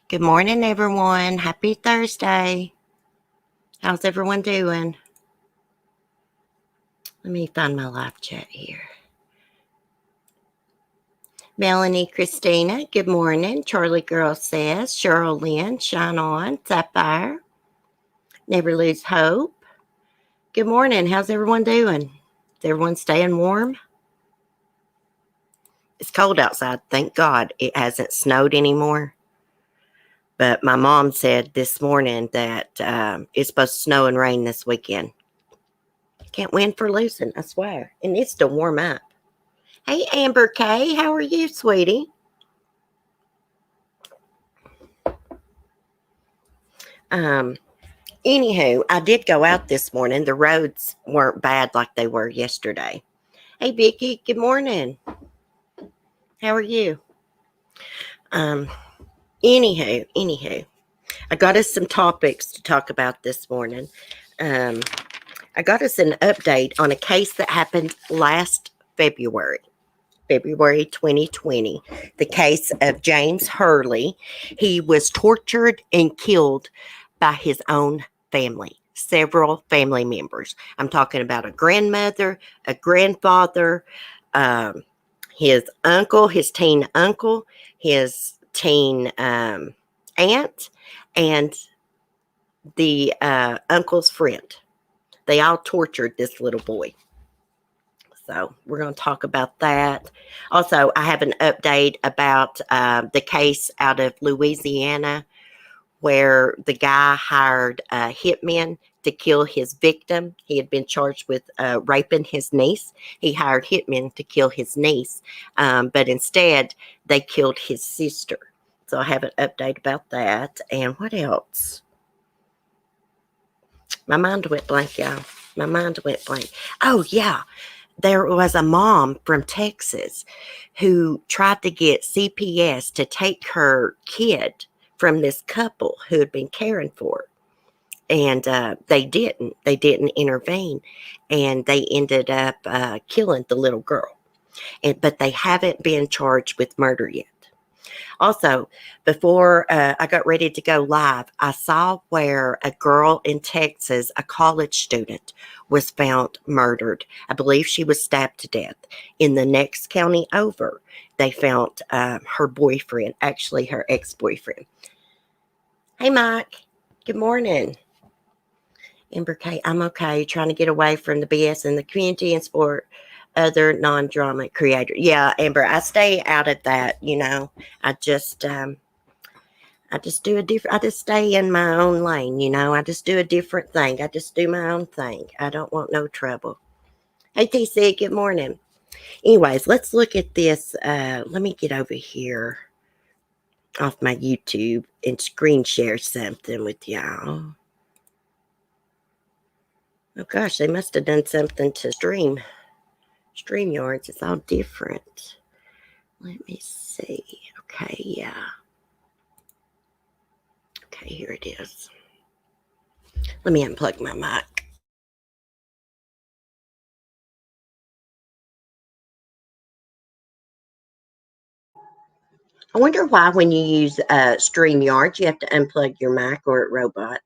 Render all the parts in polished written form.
Good morning, everyone. Happy Thursday. How's everyone doing? Let me find my live chat here. Melanie, Christina, good morning. Charlie Girl says, Cheryl Lynn, shine on. Sapphire, never lose hope. Good morning. How's everyone doing? Is everyone staying warm? It's cold outside. Thank God it hasn't snowed anymore. But my mom said this morning that it's supposed to snow and rain this weekend. Can't win for losing, I swear. It needs to warm up. Hey, Amber Kay, how are you, sweetie? Anywho, I did go out this morning. The roads weren't bad like they were yesterday. Hey, Vicki, good morning. How are you? Anywho, I got us some topics to talk about this morning. I got us an update on a case that happened last February 2020, the case of James Hurley. He was tortured and killed by his own family, several family members. I'm talking about a grandmother, a grandfather, his uncle, his teen uncle, his teen aunt, and the uncle's friend. They all tortured this little boy. So we're going to talk about that. Also, I have an update about the case out of Louisiana where the guy hired hitmen to kill his victim. He had been charged with raping his niece. He hired hitmen to kill his niece, but instead they killed his sister. So I have an update about that. And what else? My mind went blank, y'all. My mind went blank. Oh, yeah. There was a mom from Texas who tried to get CPS to take her kid from this couple who had been caring for her. And they didn't intervene. And they ended up killing the little girl. But they haven't been charged with murder yet. Also, before I got ready to go live, I saw where a girl in Texas, a college student, was found murdered. I believe she was stabbed to death. In the next county over, they found her boyfriend, actually her ex-boyfriend. Hey, Mike. Good morning. Amber K, I'm okay. Trying to get away from the BS in the community and support other non-drama creator. Yeah, Amber, I stay out of that. I just do a different. I just stay in my own lane. I just do a different thing. I just do my own thing. I don't want no trouble. Hey, TC, good morning. Anyways, let's look at this. Let me get over here off my YouTube and screen share something with y'all. Oh gosh, they must have done something to StreamYards. It's all different. Let me see. Okay, yeah. Okay, here it is. Let me unplug my mic. I wonder why when you use StreamYards, you have to unplug your mic or it robots.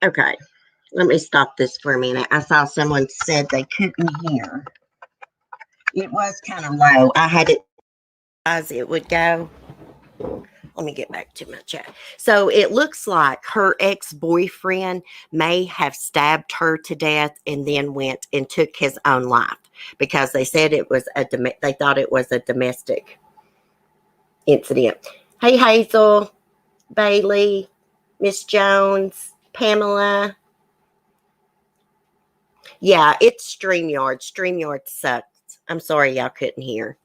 Okay, let me stop this for a minute. I saw someone said they couldn't hear. It was kind of low. I had it as it would go. Let me get back to my chat. So it looks like her ex-boyfriend may have stabbed her to death and then went and took his own life because they said it was they thought it was a domestic incident. Hey Hazel, Bailey, Miss Jones, Pamela. Yeah, it's StreamYard. StreamYard sucks. I'm sorry y'all couldn't hear.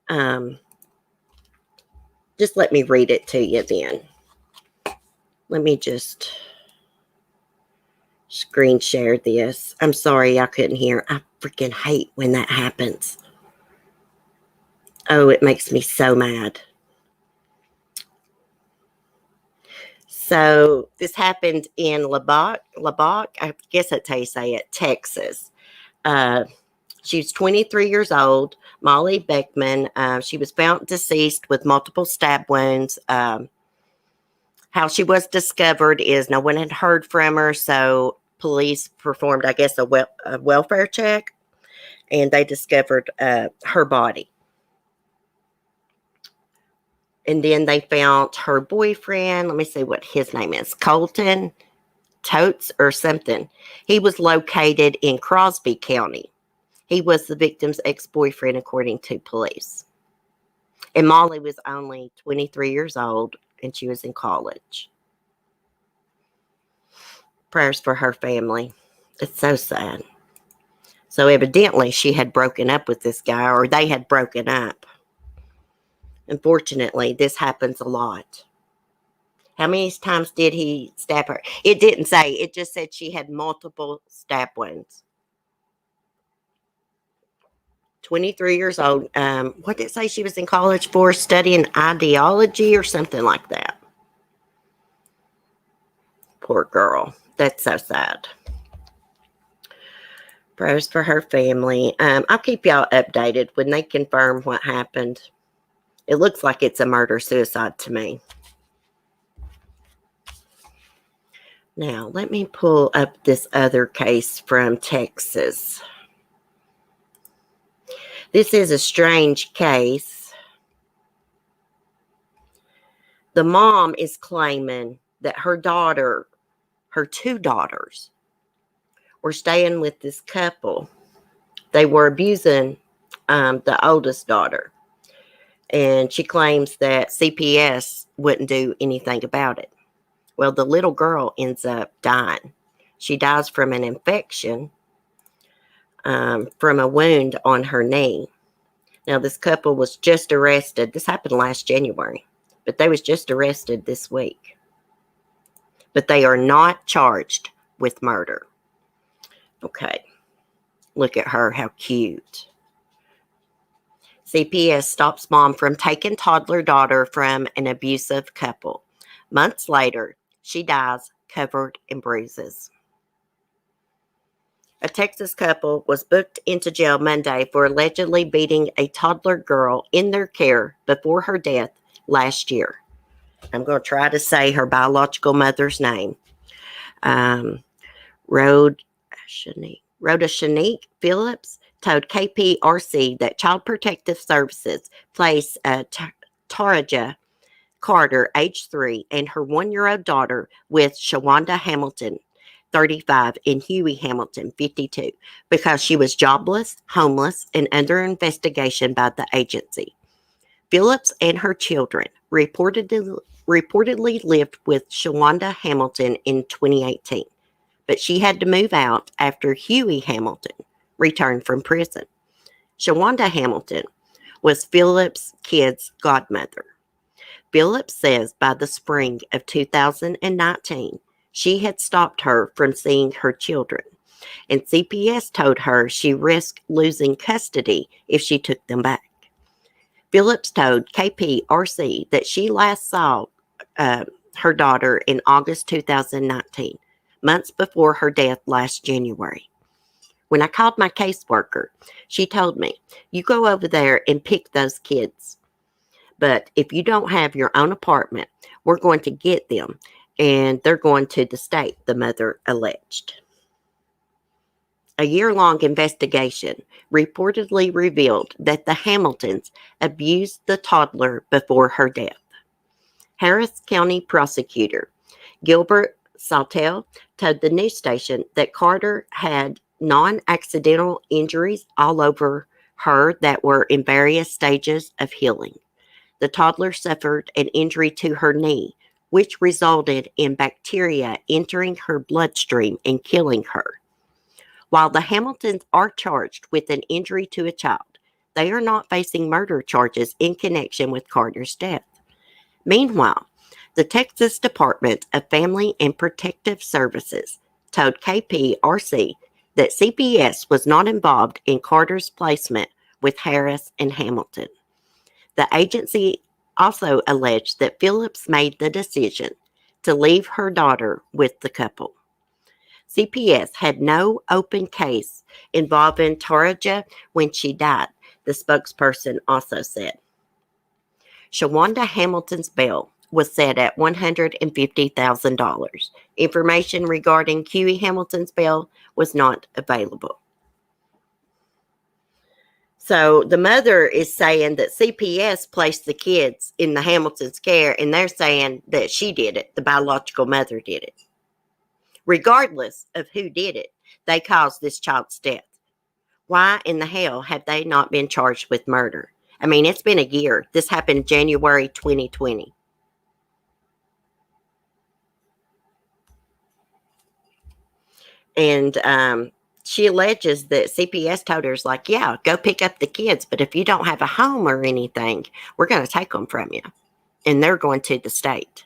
Um, just let me read it to you then. Let me just screen share this. I'm sorry I couldn't hear. I freaking hate when that happens. Oh, it makes me so mad. So this happened in Lubbock, I guess that's how you say it, Texas. She was 23 years old, Molly Beckman. She was found deceased with multiple stab wounds. How she was discovered is no one had heard from her, so police performed, I guess, a welfare check, and they discovered her body. And then they found her boyfriend. Let me see what his name is. Colton Totes or something. He was located in Crosby County. He was the victim's ex-boyfriend, according to police. And Molly was only 23 years old, and she was in college. Prayers for her family. It's so sad. So evidently she had broken up with this guy, or they had broken up. Unfortunately, this happens a lot. How many times did he stab her? It didn't say. It just said she had multiple stab wounds. 23 years old. What did it say she was in college for? Studying ideology or something like that. Poor girl. That's so sad. Prayers for her family. I'll keep y'all updated when they confirm what happened. It looks like it's a murder-suicide to me. Now, let me pull up this other case from Texas. This is a strange case. The mom is claiming that her daughter, her two daughters, were staying with this couple. They were abusing the oldest daughter. And she claims that CPS wouldn't do anything about it. Well, the little girl ends up dying. She dies from an infection from a wound on her knee. Now, this couple was just arrested. This happened last January, but they was just arrested this week. But they are not charged with murder. Okay. Look at her. How cute. CPS stops mom from taking toddler daughter from an abusive couple. Months later, she dies covered in bruises. A Texas couple was booked into jail Monday for allegedly beating a toddler girl in their care before her death last year. I'm going to try to say her biological mother's name. Rhoda Shanique Phillips, told KPRC that Child Protective Services placed Taraja Carter, age 3, and her 1-year-old daughter with Shawanda Hamilton, 35, and Huey Hamilton, 52, because she was jobless, homeless, and under investigation by the agency. Phillips and her children reportedly lived with Shawanda Hamilton in 2018, but she had to move out after Huey Hamilton returned from prison. Shawanda Hamilton was Phillips' kid's godmother. Phillips says by the spring of 2019, she had stopped her from seeing her children, and CPS told her she risked losing custody if she took them back. Phillips told KPRC that she last saw her daughter in August 2019, months before her death last January. When I called my caseworker, she told me, "You go over there and pick those kids. But if you don't have your own apartment, we're going to get them, and they're going to the state," the mother alleged. A year-long investigation reportedly revealed that the Hamiltons abused the toddler before her death. Harris County prosecutor Gilbert Saltel told the news station that Carter had non-accidental injuries all over her that were in various stages of healing. The toddler suffered an injury to her knee, which resulted in bacteria entering her bloodstream and killing her. While the Hamiltons are charged with an injury to a child, they are not facing murder charges in connection with Carter's death. Meanwhile, the Texas Department of Family and Protective Services told KPRC that CPS was not involved in Carter's placement with Harris and Hamilton. The agency also alleged that Phillips made the decision to leave her daughter with the couple. CPS had no open case involving Taraja when she died, the spokesperson also said. Shawanda Hamilton's bail was set at $150,000. Information regarding Huey Hamilton's bail was not available. So the mother is saying that CPS placed the kids in the Hamilton's care, and they're saying that she did it. The biological mother did it. Regardless of who did it, they caused this child's death. Why in the hell have they not been charged with murder? I mean, it's been a year. This happened January 2020. And she alleges that CPS told her, like, yeah, go pick up the kids, but if you don't have a home or anything, we're going to take them from you. And they're going to the state.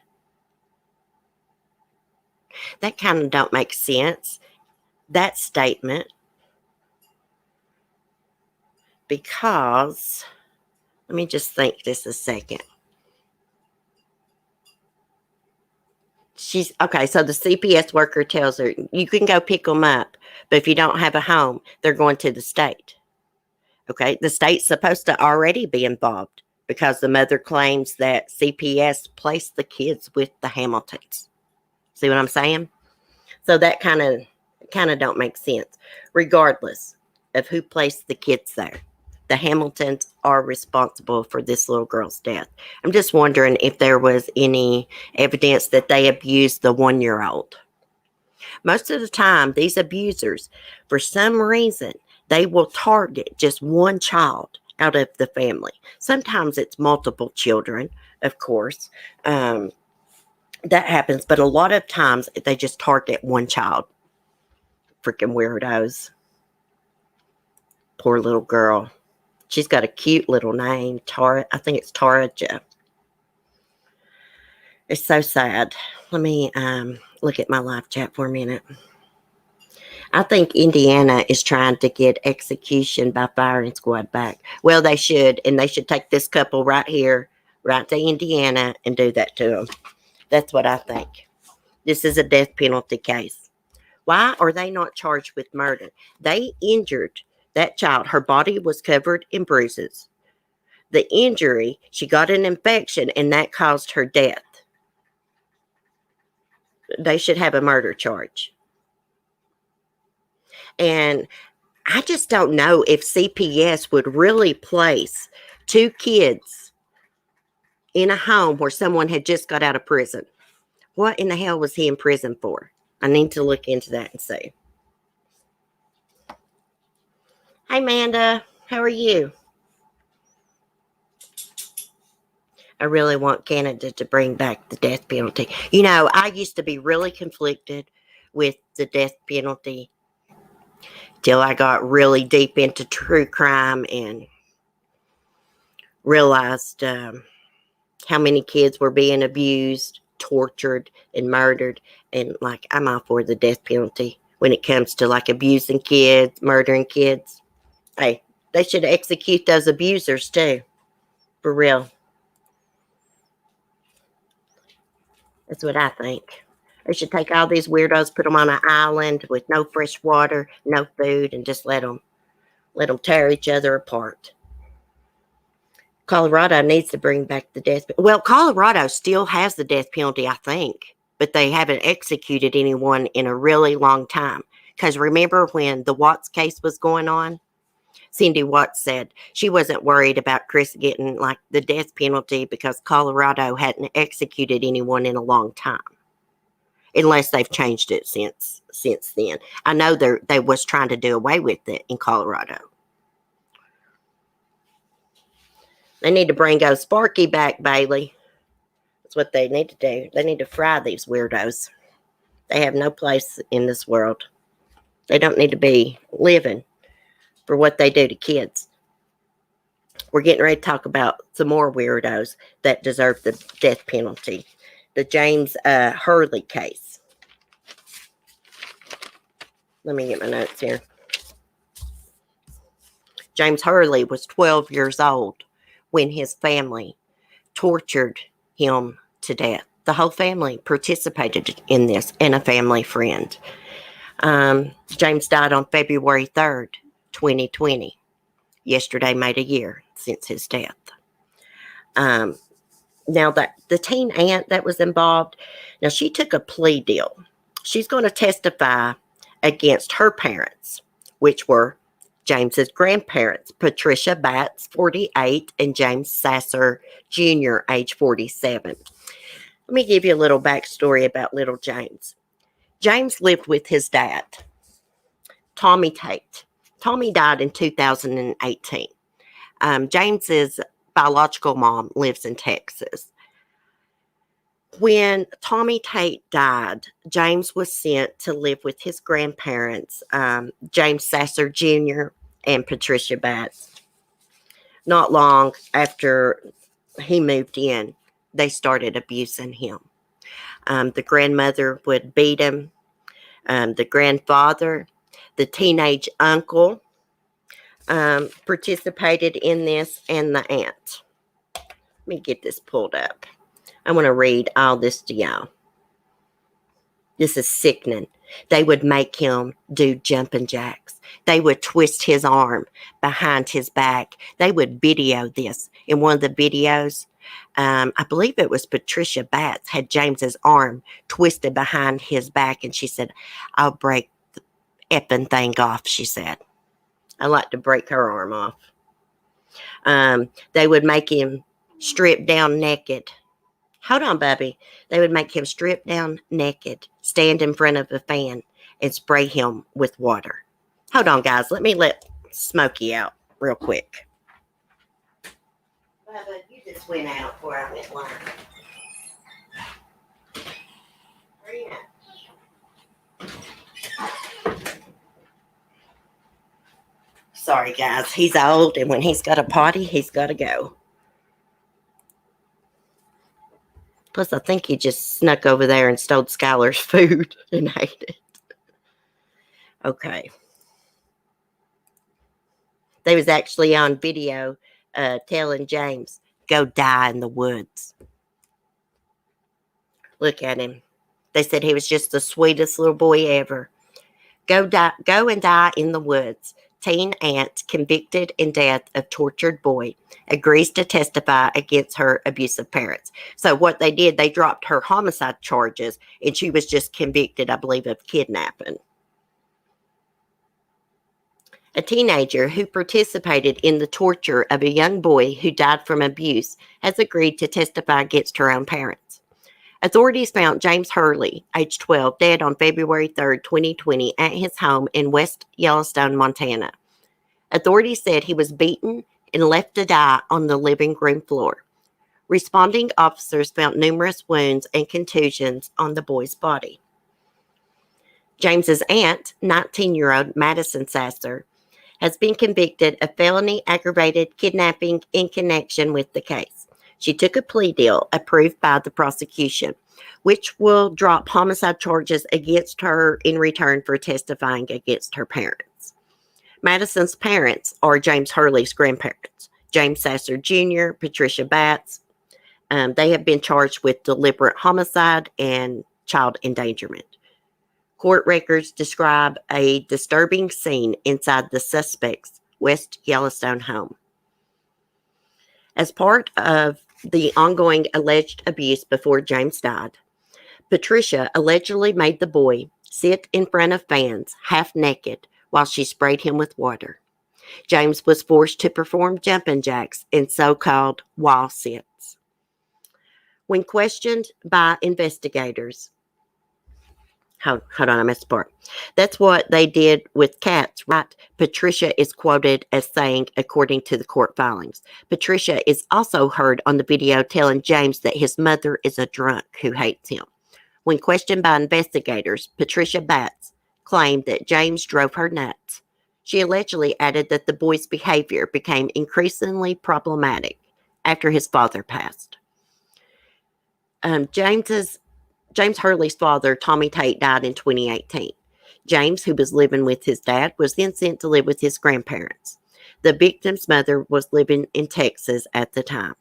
That kind of don't make sense, that statement, because, let me just think just a second. She's okay. So the CPS worker tells her, you can go pick them up, but if you don't have a home, they're going to the state. Okay. The state's supposed to already be involved because the mother claims that CPS placed the kids with the Hamiltons. See what I'm saying? So that kind of don't make sense. Regardless of who placed the kids there, the Hamiltons are responsible for this little girl's death. I'm just wondering if there was any evidence that they abused the 1-year-old. Most of the time, these abusers, for some reason, they will target just one child out of the family. Sometimes it's multiple children, of course. That happens, but a lot of times they just target one child. Freaking weirdos. Poor little girl. She's got a cute little name, Tara. I think it's Taraja. It's so sad. Let me look at my live chat for a minute. I think Indiana is trying to get execution by firing squad back. Well, they should, and they should take this couple right here, right to Indiana, and do that to them. That's what I think. This is a death penalty case. Why are they not charged with murder? They injured that child. Her body was covered in bruises. The injury, she got an infection, and that caused her death. They should have a murder charge. And I just don't know if CPS would really place two kids in a home where someone had just got out of prison. What in the hell was he in prison for? I need to look into that and see. Hey, Amanda, how are you? I really want Canada to bring back the death penalty. You know, I used to be really conflicted with the death penalty till I got really deep into true crime and realized how many kids were being abused, tortured, and murdered. And like, I'm all for the death penalty when it comes to like abusing kids, murdering kids. Hey, they should execute those abusers too. For real. That's what I think. They should take all these weirdos, put them on an island with no fresh water, no food, and just let them tear each other apart. Colorado needs to bring back the death penalty. Well, Colorado still has the death penalty, I think, but they haven't executed anyone in a really long time. Because remember when the Watts case was going on? Cindy Watts said she wasn't worried about Chris getting like the death penalty because Colorado hadn't executed anyone in a long time. Unless they've changed it since then. I know they was trying to do away with it in Colorado. They need to bring old Sparky back, Bailey. That's what they need to do. They need to fry these weirdos. They have no place in this world. They don't need to be living for what they do to kids. We're getting ready to talk about some more weirdos that deserve the death penalty. The James Hurley case. Let me get my notes here. James Hurley was 12 years old when his family tortured him to death. The whole family participated in this, and a family friend. James died on February 3rd, 2020. Yesterday made a year since his death. Now, the teen aunt that was involved, now she took a plea deal. She's going to testify against her parents, which were James's grandparents, Patricia Batts, 48, and James Sasser Jr., age 47. Let me give you a little backstory about little James. James lived with his dad, Tommy Tate. Tommy died in 2018. James's biological mom lives in Texas. When Tommy Tate died, James was sent to live with his grandparents, James Sasser Jr. and Patricia Batts. Not long after he moved in, they started abusing him. The grandmother would beat him. The grandfather, the teenage uncle participated in this, and the aunt. Let me get this pulled up. I want to read all this to y'all. This is sickening. They would make him do jumping jacks. They would twist his arm behind his back. They would video this. In one of the videos, I believe it was Patricia Batts had James's arm twisted behind his back, and she said, "I'll break the effing thing off," she said. I like to break her arm off. They would make him strip down naked. Hold on, Bubby. They would make him strip down naked, stand in front of a fan, and spray him with water. Hold on, guys. Let me let Smokey out real quick. Bubba, you just went out before I went live. Where are you at? Sorry, guys. He's old, and when he's got a potty, he's got to go. Plus, I think he just snuck over there and stole Skylar's food and ate it. Okay. They was actually on video telling James, "Go die in the woods." Look at him. They said he was just the sweetest little boy ever. Go and die in the woods. Teen aunt convicted in death of tortured boy agrees to testify against her abusive parents. So what they did, they dropped her homicide charges, and she was just convicted, I believe, of kidnapping. A teenager who participated in the torture of a young boy who died from abuse has agreed to testify against her own parents. Authorities found James Hurley, age 12, dead on February 3, 2020, at his home in West Yellowstone, Montana. Authorities said he was beaten and left to die on the living room floor. Responding officers found numerous wounds and contusions on the boy's body. James's aunt, 19-year-old Madison Sasser, has been convicted of felony aggravated kidnapping in connection with the case. She took a plea deal approved by the prosecution, which will drop homicide charges against her in return for testifying against her parents. Madison's parents are James Hurley's grandparents, James Sasser Jr., Patricia Batts. They have been charged with deliberate homicide and child endangerment. Court records describe a disturbing scene inside the suspect's West Yellowstone home. As part of the ongoing alleged abuse before James died, Patricia allegedly made the boy sit in front of fans, half naked, while she sprayed him with water. James was forced to perform jumping jacks and so-called wall sits. When questioned by investigators, hold on, I missed the part. That's what they did with cats, right? Patricia is quoted as saying, according to the court filings. Patricia is also heard on the video telling James that his mother is a drunk who hates him. When questioned by investigators, Patricia Batts claimed that James drove her nuts. She allegedly added that the boy's behavior became increasingly problematic after his father passed. James Hurley's father, Tommy Tate, died in 2018. James, who was living with his dad, was then sent to live with his grandparents. The victim's mother was living in Texas at the time.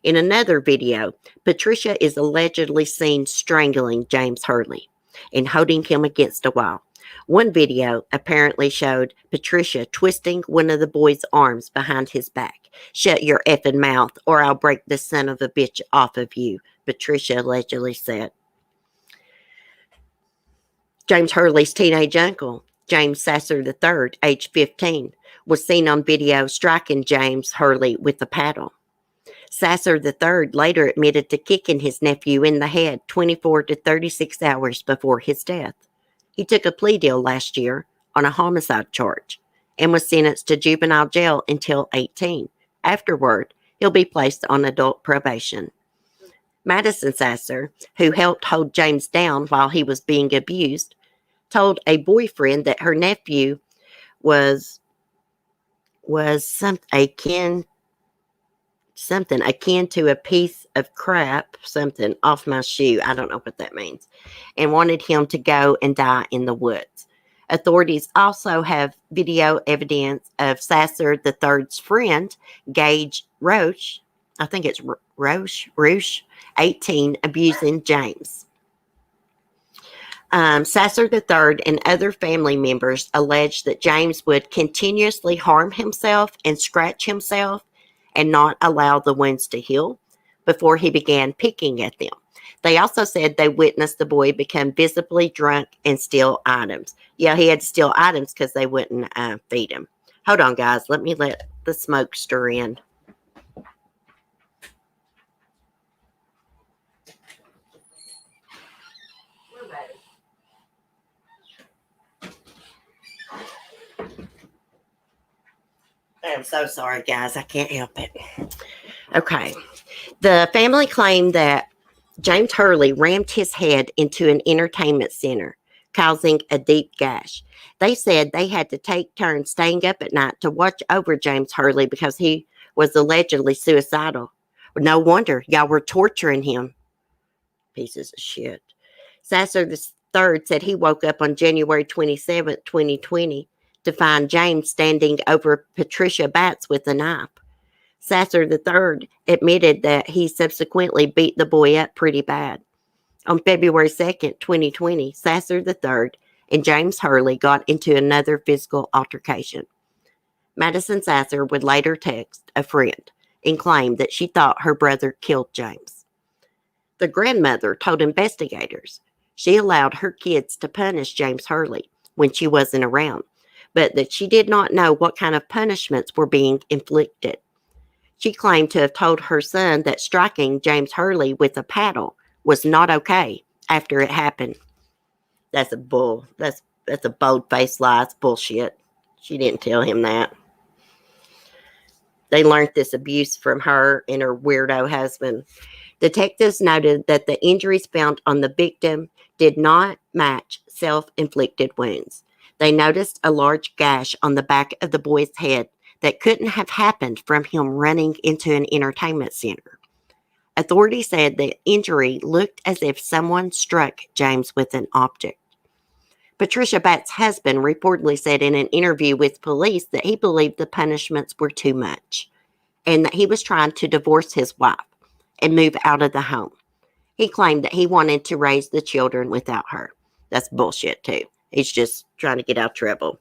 In another video, Patricia is allegedly seen strangling James Hurley and holding him against a wall. One video apparently showed Patricia twisting one of the boy's arms behind his back. "Shut your effing mouth or I'll break the son of a bitch off of you," Patricia allegedly said. James Hurley's teenage uncle, James Sasser III, age 15, was seen on video striking James Hurley with a paddle. Sasser III later admitted to kicking his nephew in the head 24 to 36 hours before his death. He took a plea deal last year on a homicide charge and was sentenced to juvenile jail until 18. Afterward, he'll be placed on adult probation. Madison Sasser, who helped hold James down while he was being abused, told a boyfriend that her nephew was something akin to a piece of crap, something off my shoe, I don't know what that means, and wanted him to go and die in the woods. Authorities also have video evidence of Sasser III's friend, Gage Roche, I think it's Roche, 18, abusing James. Sasser III and other family members alleged that James would continuously harm himself and scratch himself and not allow the wounds to heal before he began picking at them. They also said they witnessed the boy become visibly drunk and steal items. Yeah, he had to steal items because they wouldn't feed him. Hold on, guys. Let me let the smoke stir in. I'm so sorry, guys. I can't help it. Okay. The family claimed that James Hurley rammed his head into an entertainment center, causing a deep gash. They said they had to take turns staying up at night to watch over James Hurley because he was allegedly suicidal. No wonder y'all were torturing him. Pieces of shit. Sasser III said he woke up on January 27th, 2020, to find James standing over Patricia Batts with a knife. Sasser III admitted that he subsequently beat the boy up pretty bad. On February 2nd, 2020, Sasser III and James Hurley got into another physical altercation. Madison Sasser would later text a friend and claim that she thought her brother killed James. The grandmother told investigators she allowed her kids to punish James Hurley when she wasn't around, but that she did not know what kind of punishments were being inflicted. She claimed to have told her son that striking James Hurley with a paddle was not okay after it happened. That's a bull. That's a bold-faced lie. It's bullshit. She didn't tell him that. They learned this abuse from her and her weirdo husband. Detectives noted that the injuries found on the victim did not match self-inflicted wounds. They noticed a large gash on the back of the boy's head that couldn't have happened from him running into an entertainment center. Authorities said the injury looked as if someone struck James with an object. Patricia Batts' husband reportedly said in an interview with police that he believed the punishments were too much and that he was trying to divorce his wife and move out of the home. He claimed that he wanted to raise the children without her. That's bullshit, too. He's just trying to get out of trouble.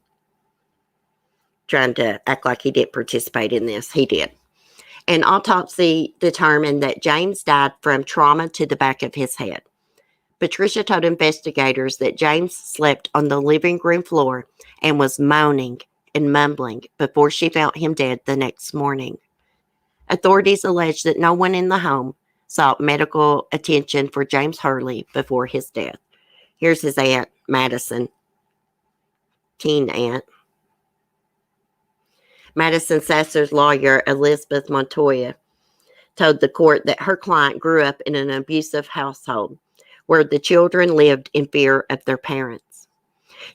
Trying to act like he didn't participate in this. He did. An autopsy determined that James died from trauma to the back of his head. Patricia told investigators that James slept on the living room floor and was moaning and mumbling before she found him dead the next morning. Authorities alleged that no one in the home sought medical attention for James Hurley before his death. Here's his aunt, Madison. Teen aunt. Madison Sasser's lawyer, Elizabeth Montoya, told the court that her client grew up in an abusive household where the children lived in fear of their parents.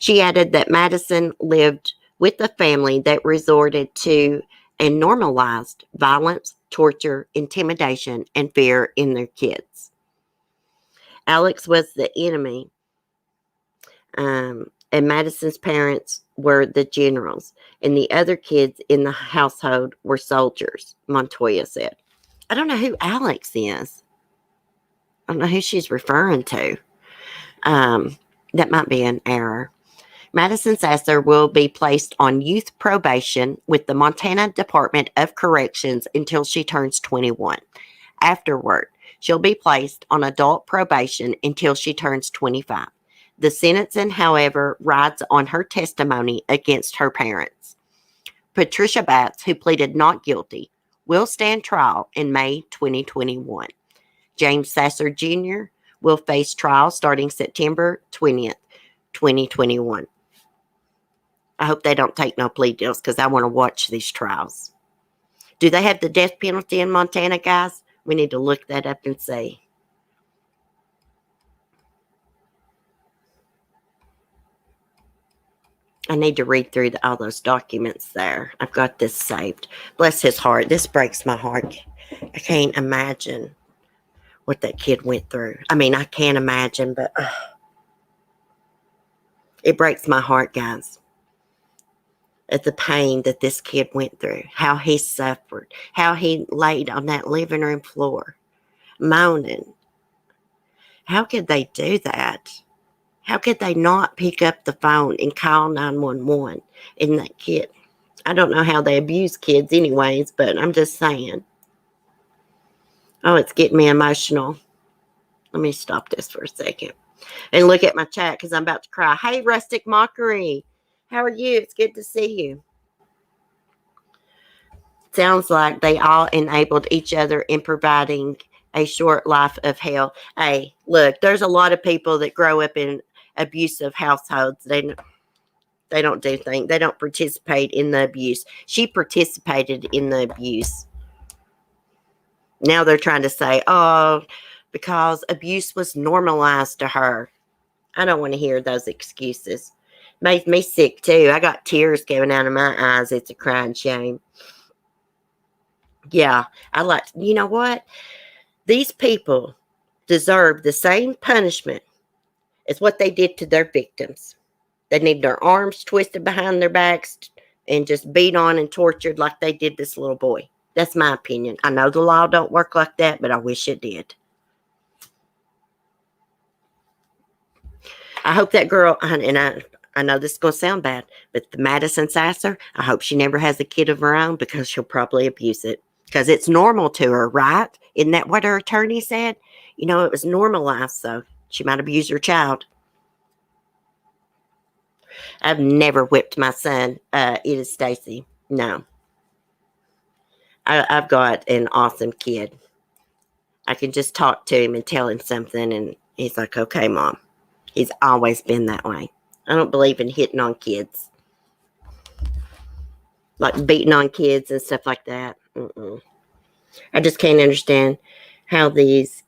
She added that Madison lived with a family that resorted to and normalized violence, torture, intimidation, and fear in their kids. Alex was the enemy, and Madison's parents were the generals, and the other kids in the household were soldiers, Montoya said. I don't know who Alex is. I don't know who she's referring to. That might be an error. Madison Sasser will be placed on youth probation with the Montana Department of Corrections until she turns 21. Afterward, she'll be placed on adult probation until she turns 25. The sentencing, however, rides on her testimony against her parents. Patricia Batts, who pleaded not guilty, will stand trial in May 2021. James Sasser Jr. will face trial starting September 20th, 2021. I hope they don't take no plea deals because I want to watch these trials. Do they have the death penalty in Montana, guys? We need to look that up and see. I need to read through all those documents there. I've got this saved. Bless his heart. This breaks my heart. I can't imagine what that kid went through. I mean, I can't imagine, but it breaks my heart, guys. At the pain that this kid went through, how he suffered, how he laid on that living room floor, moaning. How could they do that? How could they not pick up the phone and call 911? And that kid, I don't know how they abuse kids anyways, but I'm just saying. Oh, it's getting me emotional. Let me stop this for a second and look at my chat because I'm about to cry. Hey, Rustic Mockery. How are you? It's good to see you. Sounds like they all enabled each other in providing a short life of hell. Hey, look, there's a lot of people that grow up in abusive households. They don't do things. They don't participate in the abuse. She participated in the abuse. Now they're trying to say, oh, because abuse was normalized to her. I don't want to hear those excuses. Made me sick too. I got tears coming out of my eyes. It's a crying shame. Yeah, you know what? These people deserve the same punishment as what they did to their victims. They need their arms twisted behind their backs and just beat on and tortured like they did this little boy. That's my opinion. I know the law don't work like that, but I wish it did. I hope that girl, and I know this is going to sound bad, but the Madison Sasser, I hope she never has a kid of her own because she'll probably abuse it. Because it's normal to her, right? Isn't that what her attorney said? You know, it was normalized, so she might abuse her child. I've never whipped my son. It is Stacy. No. I've got an awesome kid. I can just talk to him and tell him something, and he's like, okay, Mom. He's always been that way. I don't believe in hitting on kids. Like beating on kids and stuff like that. I just can't understand how these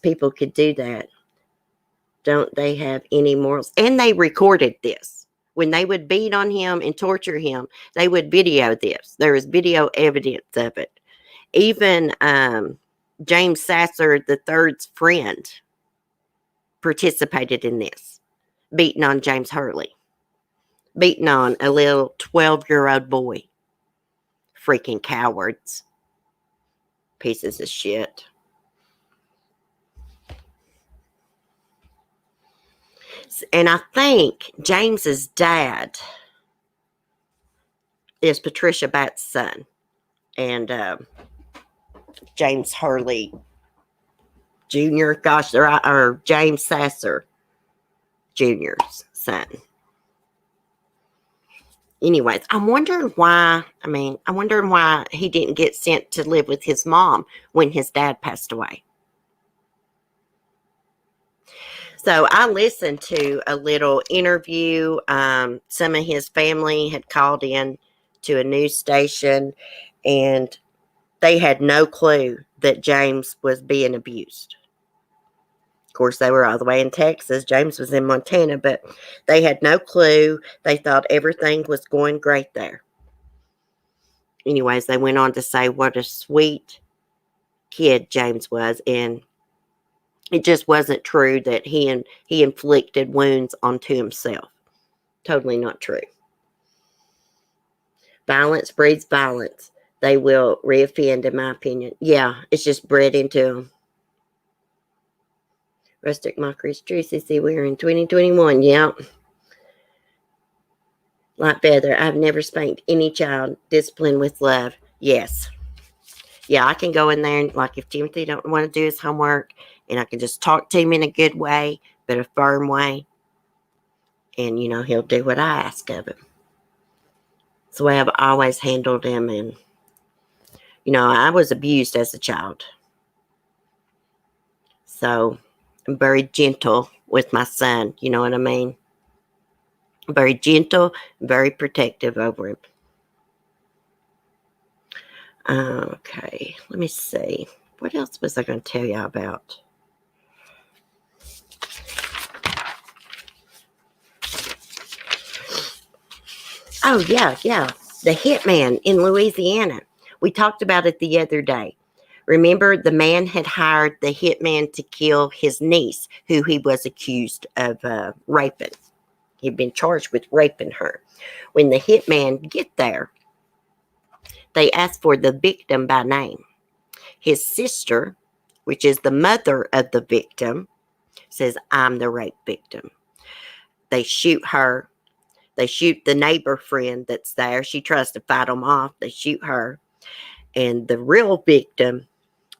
people could do that. Don't they have any morals? And they recorded this. When they would beat on him and torture him, they would video this. There is video evidence of it. Even James Sasser III's friend participated in this, beating on James Hurley, beating on a little 12-year-old boy. Freaking cowards. Pieces of shit. And I think James's dad is Patricia Batts' son. And James Hurley Jr., or James Sasser Jr.'s son. Anyways, I'm wondering why he didn't get sent to live with his mom when his dad passed away. So I listened to a little interview. Some of his family had called in to a news station, and they had no clue that James was being abused. Of course, they were all the way in Texas. James was in Montana, but they had no clue. They thought everything was going great there. Anyways, they went on to say what a sweet kid James was, and it just wasn't true that he inflicted wounds onto himself. Totally not true. Violence breeds violence. They will reoffend, in my opinion. Yeah, it's just bred into them. Rustic mockery is true. See, we're in 2021. Yeah. Like Feather, I've never spanked any child. Discipline with love. Yes. Yeah, I can go in there and, like, if Timothy don't want to do his homework, and I can just talk to him in a good way, but a firm way, and, he'll do what I ask of him. It's the way I've always handled him, and, I was abused as a child. So, I'm very gentle with my son, you know what I mean? Very gentle, very protective over him. Okay, let me see. What else was I going to tell you about? Oh, yeah. The hitman in Louisiana. We talked about it the other day. Remember, the man had hired the hitman to kill his niece, who he was accused of raping. He'd been charged with raping her. When the hitman get there, they asked for the victim by name. His sister, which is the mother of the victim, says, I'm the rape victim. They shoot her. They shoot the neighbor friend that's there. She tries to fight them off. They shoot her. And the real victim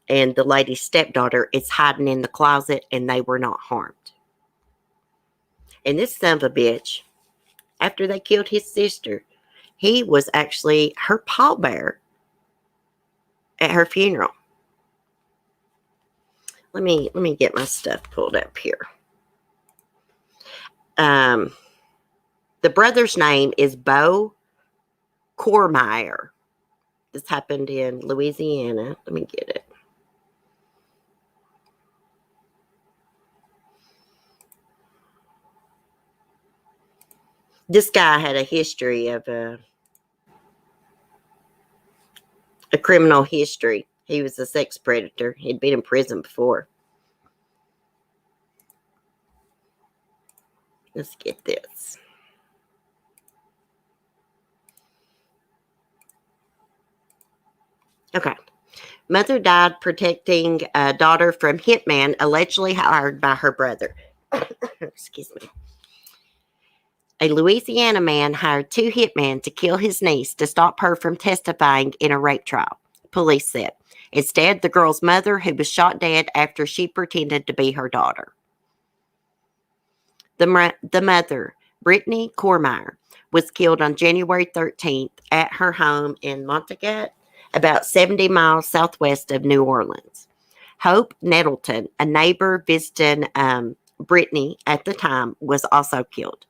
and the lady's stepdaughter is hiding in the closet, and they were not harmed. And this son of a bitch, after they killed his sister, he was actually her pallbearer at her funeral. Let me get my stuff pulled up here. The brother's name is Bo Cormier. This happened in Louisiana. Let me get it. This guy had a history of a criminal history. He was a sex predator. He'd been in prison before. Let's get this. Okay. Mother died protecting a daughter from hitman allegedly hired by her brother. Excuse me. A Louisiana man hired 2 hitmen to kill his niece to stop her from testifying in a rape trial, police said. Instead, the girl's mother, who was shot dead after she pretended to be her daughter. The mother Brittany Cormier was killed on January 13th at her home in Montague, about 70 miles southwest of New Orleans. Hope Nettleton, a neighbor visiting Brittany at the time, was also killed.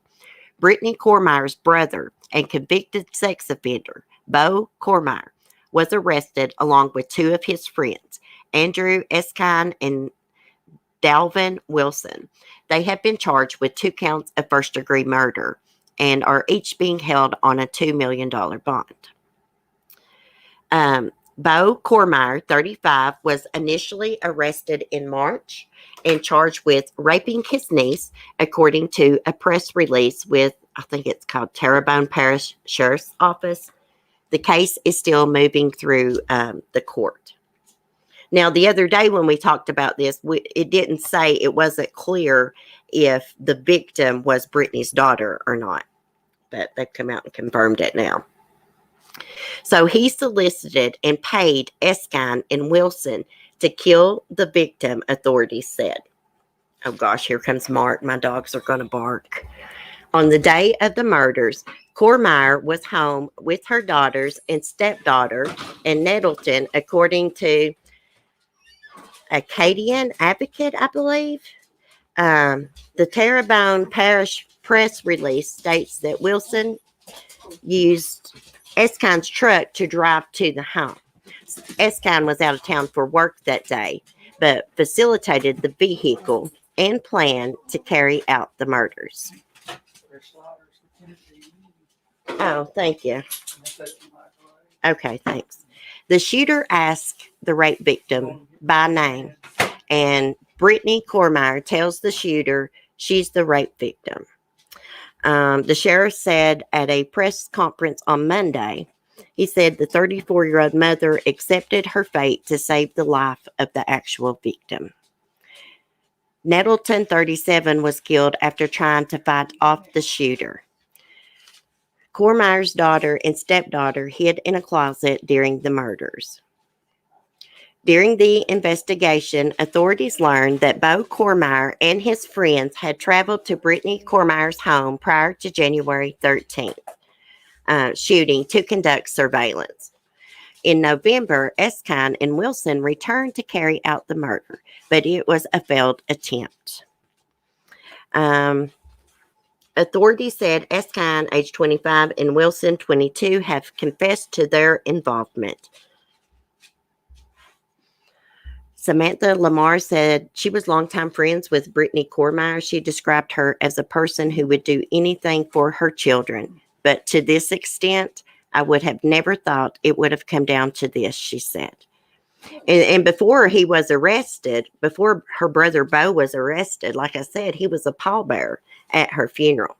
Brittany Cormier's brother and convicted sex offender, Bo Cormier, was arrested along with two of his friends, Andrew Eskin and Dalvin Wilson. They have been charged with 2 counts of first-degree murder and are each being held on a $2 million bond. Bo Cormier, 35, was initially arrested in March and charged with raping his niece, according to a press release with, I think it's called Terrebonne Parish Sheriff's Office. The case is still moving through the court. Now, the other day when we talked about this, it didn't say, it wasn't clear if the victim was Brittany's daughter or not, but they've come out and confirmed it now. So he solicited and paid Eskin and Wilson to kill the victim, authorities said. Oh gosh, here comes Mark. My dogs are going to bark. On the day of the murders, Cormier was home with her daughters and stepdaughter and Nettleton, according to Acadian Advocate, I believe. The Terrebonne Parish press release states that Wilson used Eskin's truck to drive to the home. Eskin was out of town for work that day, but facilitated the vehicle and planned to carry out the murders. Oh, thank you. Okay, thanks. The shooter asked the rape victim by name, and Brittany Cormier tells the shooter she's the rape victim. The sheriff said at a press conference on Monday, he said the 34-year-old mother accepted her fate to save the life of the actual victim. Nettleton, 37, was killed after trying to fight off the shooter. Cormier's daughter and stepdaughter hid in a closet during the murders. During the investigation, authorities learned that Bo Cormier and his friends had traveled to Brittany Cormier's home prior to January 13th shooting to conduct surveillance. In November, Eskin and Wilson returned to carry out the murder, but it was a failed attempt. Authorities said Eskin, age 25, and Wilson, 22, have confessed to their involvement. Samantha Lamar said she was longtime friends with Brittany Cormier. She described her as a person who would do anything for her children. But to this extent, I would have never thought it would have come down to this, she said. And before he was arrested, before her brother Bo was arrested, like I said, he was a pallbearer at her funeral.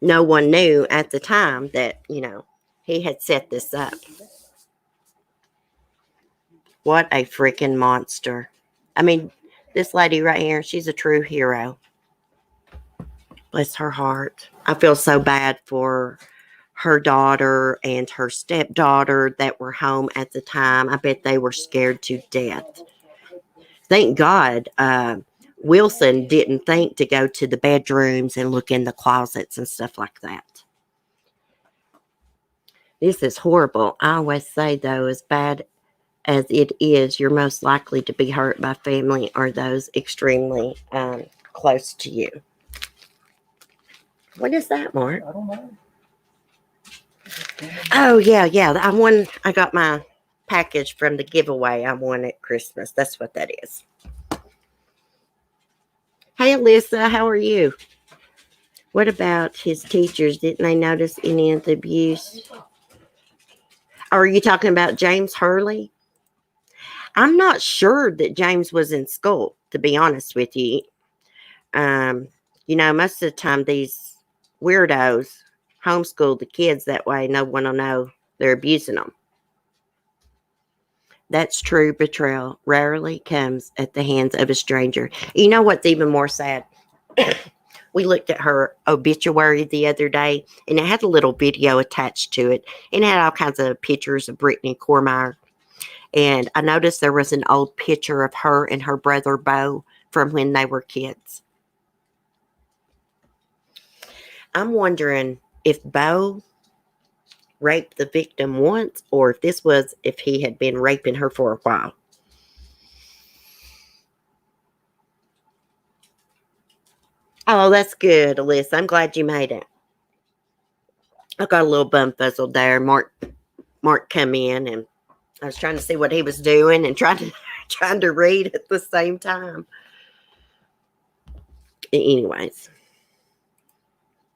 No one knew at the time that, he had set this up. What a freaking monster. I mean, this lady right here, she's a true hero. Bless her heart. I feel so bad for her daughter and her stepdaughter that were home at the time. I bet they were scared to death. Thank God Wilson didn't think to go to the bedrooms and look in the closets and stuff like that. This is horrible. I always say, though, as bad as it is, you're most likely to be hurt by family or those extremely close to you. What is that, Mark? I don't know. Oh, yeah. I got my package from the giveaway I won at Christmas. That's what that is. Hey, Alyssa, how are you? What about his teachers? Didn't they notice any of the abuse? Are you talking about James Hurley? I'm not sure that James was in school, to be honest with you. Most of the time these weirdos homeschool the kids that way. No one will know they're abusing them. That's true betrayal rarely comes at the hands of a stranger. You know what's even more sad? We looked at her obituary the other day, and it had a little video attached to it, and it had all kinds of pictures of Brittany Cormier. And I noticed there was an old picture of her and her brother Bo from when they were kids. I'm wondering if Bo raped the victim once, or if he had been raping her for a while. Oh, that's good, Alyssa. I'm glad you made it. I got a little bumfuzzled there. Mark come in, and I was trying to see what he was doing and trying to read at the same time. Anyways,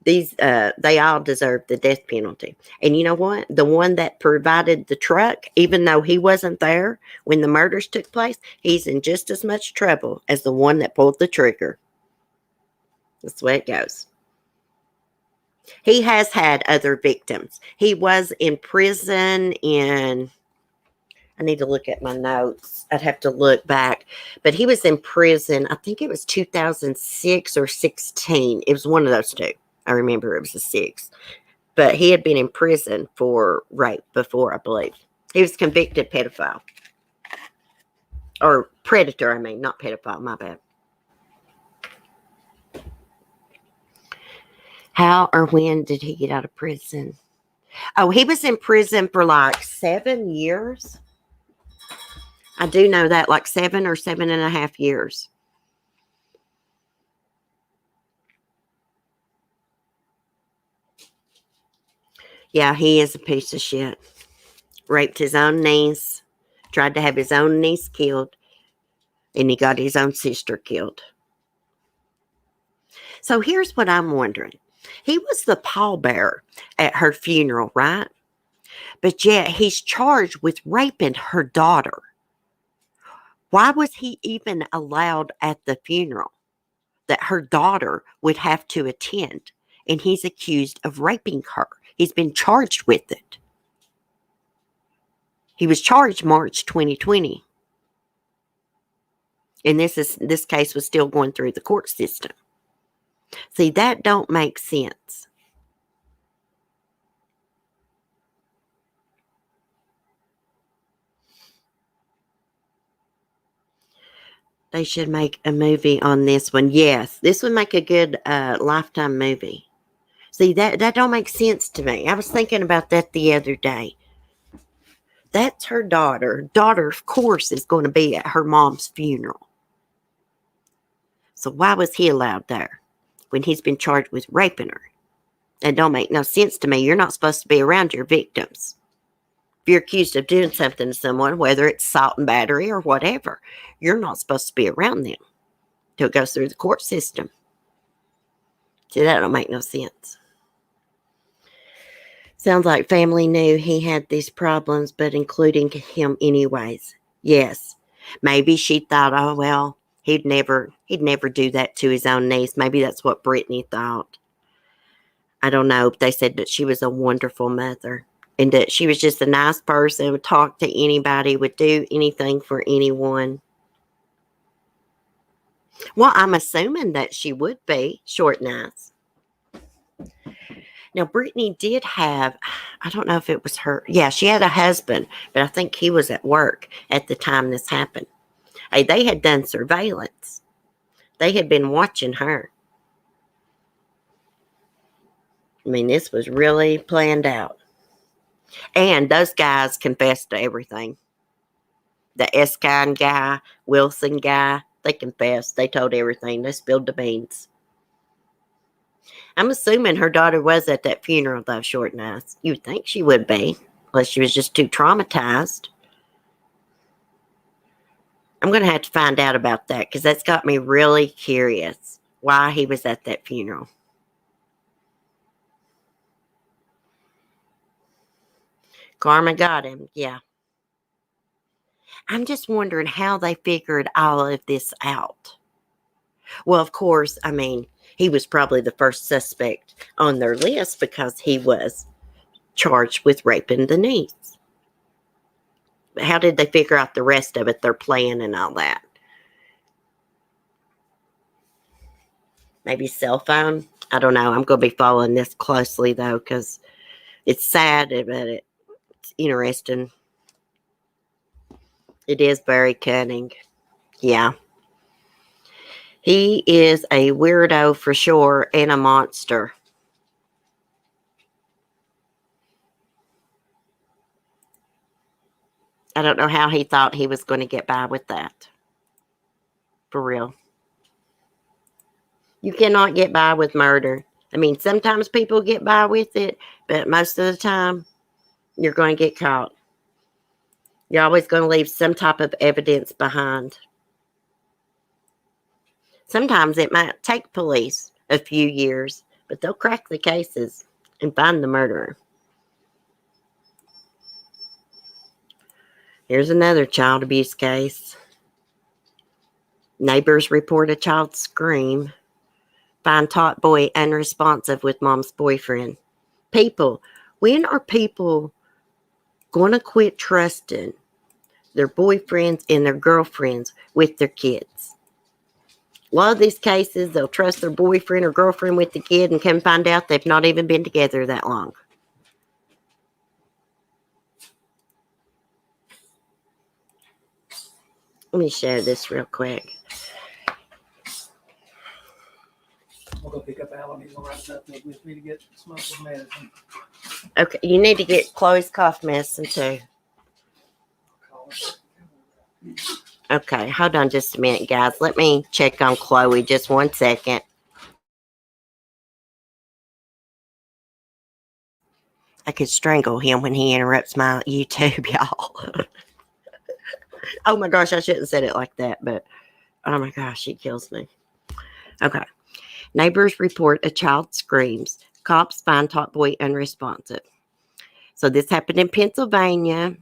they all deserve the death penalty. And you know what? The one that provided the truck, even though he wasn't there when the murders took place, he's in just as much trouble as the one that pulled the trigger. That's the way it goes. He has had other victims. He was in prison I need to look at my notes. I'd have to look back. But he was in prison, I think it was 2006 or 16. It was one of those two. I remember it was a 6. But he had been in prison for rape before, I believe. He was convicted pedophile. Or predator, I mean, not pedophile, my bad. How or when did he get out of prison? Oh, he was in prison for like 7 years. I do know that, like 7 or 7.5 years. Yeah, he is a piece of shit. Raped his own niece, tried to have his own niece killed, and he got his own sister killed. So here's what I'm wondering. He was the pallbearer at her funeral, right? But yet he's charged with raping her daughter. Why was he even allowed at the funeral that her daughter would have to attend? And he's accused of raping her. He's been charged with it. He was charged March 2020. And this case was still going through the court system. See, that don't make sense. They should make a movie on this one. Yes, this would make a good Lifetime movie. See, that don't make sense to me. I was thinking about that the other day. That's her daughter. Daughter, of course, is going to be at her mom's funeral. So why was he allowed there when he's been charged with raping her? That don't make no sense to me. You're not supposed to be around your victims. If you're accused of doing something to someone, whether it's assault and battery or whatever, you're not supposed to be around them till it goes through the court system. See, that don't make no sense. Sounds like family knew he had these problems, but including him anyways. Yes. Maybe she thought, oh, well, he'd never do that to his own niece. Maybe that's what Brittany thought. I don't know. They said that she was a wonderful mother and that she was just a nice person, would talk to anybody, would do anything for anyone. Well, I'm assuming that she would be short nice. Now, Brittany did have, I don't know if it was her. Yeah, she had a husband, but I think he was at work at the time this happened. Hey, they had done surveillance. They had been watching her. I mean, this was really planned out. And those guys confessed to everything. The Eskin guy, Wilson guy, they confessed. They told everything. They spilled the beans. I'm assuming her daughter was at that funeral, though, short nice. You would think she would be, unless she was just too traumatized. I'm going to have to find out about that because that's got me really curious why he was at that funeral. Karma got him, yeah. I'm just wondering how they figured all of this out. Well, of course, I mean, he was probably the first suspect on their list because he was charged with raping the niece. But how did they figure out the rest of it, their plan and all that? Maybe cell phone? I don't know. I'm going to be following this closely, though, because it's sad, but it's interesting. It is very cunning. Yeah. He is a weirdo for sure and a monster. I don't know how he thought he was going to get by with that. For real. You cannot get by with murder. I mean, sometimes people get by with it, but most of the time, you're going to get caught. You're always going to leave some type of evidence behind. Sometimes it might take police a few years, but they'll crack the cases and find the murderer. Here's another child abuse case. Neighbors report a child scream. Find tot boy unresponsive with mom's boyfriend. People, when are people going to quit trusting their boyfriends and their girlfriends with their kids? A lot of these cases, they'll trust their boyfriend or girlfriend with the kid and come find out they've not even been together that long. Let me share this real quick. I'll go pick up Alan. He's gonna write something with me to get some of his medicine. Okay, you need to get Chloe's cough medicine too. Okay, hold on just a minute, guys. Let me check on Chloe just 1 second. I could strangle him when he interrupts my YouTube, y'all. Oh my gosh, I shouldn't have said it like that, but oh my gosh, he kills me. Okay. Neighbors report a child screams. Cops find tot boy unresponsive. So this happened in Pennsylvania.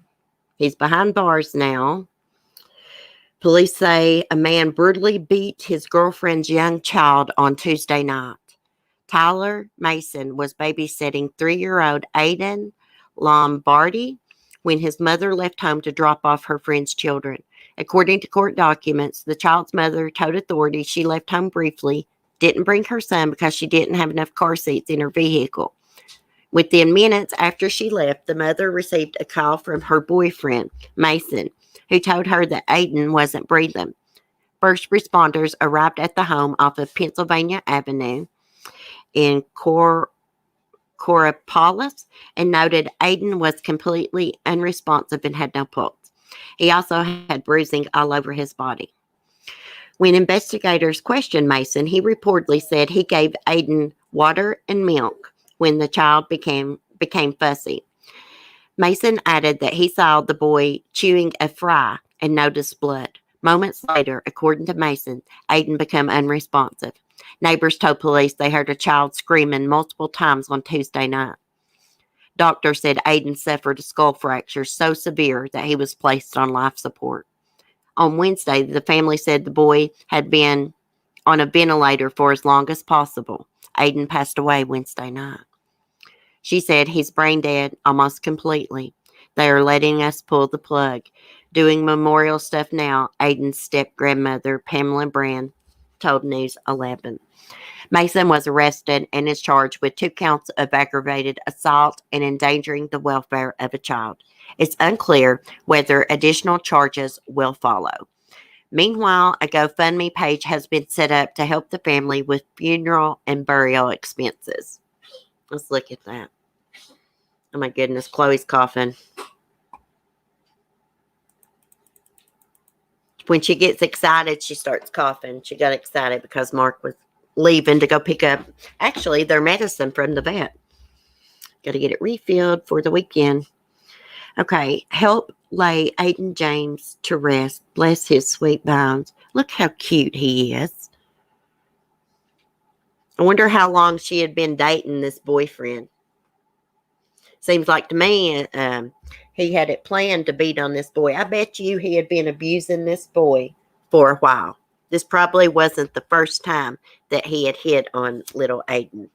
He's behind bars now. Police say a man brutally beat his girlfriend's young child on Tuesday night. Tyler Mason was babysitting 3-year-old Aiden Lombardi when his mother left home to drop off her friend's children. According to court documents, the child's mother told authorities she left home briefly, didn't bring her son because she didn't have enough car seats in her vehicle. Within minutes after she left, the mother received a call from her boyfriend, Mason, who told her that Aiden wasn't breathing. First responders arrived at the home off of Pennsylvania Avenue in Coropolis and noted Aiden was completely unresponsive and had no pulse. He also had bruising all over his body. When investigators questioned Mason, he reportedly said he gave Aiden water and milk when the child became fussy. Mason added that he saw the boy chewing a fry and noticed blood. Moments later, according to Mason, Aiden became unresponsive. Neighbors told police they heard a child screaming multiple times on Tuesday night. Doctors said Aiden suffered a skull fracture so severe that he was placed on life support. On Wednesday, the family said the boy had been on a ventilator for as long as possible. Aiden passed away Wednesday night. She said he's brain dead almost completely. They are letting us pull the plug. Doing memorial stuff now, Aiden's step-grandmother, Pamela Brand, told News 11. Mason was arrested and is charged with 2 counts of aggravated assault and endangering the welfare of a child. It's unclear whether additional charges will follow. Meanwhile, a GoFundMe page has been set up to help the family with funeral and burial expenses. Let's look at that. Oh my goodness, Chloe's coughing. When she gets excited, she starts coughing. She got excited because Mark was leaving to go pick up, actually, their medicine from the vet. Got to get it refilled for the weekend. Okay, help lay Aiden James to rest. Bless his sweet bones. Look how cute he is. I wonder how long she had been dating this boyfriend. Seems like to me he had it planned to beat on this boy. I bet you he had been abusing this boy for a while. This probably wasn't the first time that he had hit on little Aiden.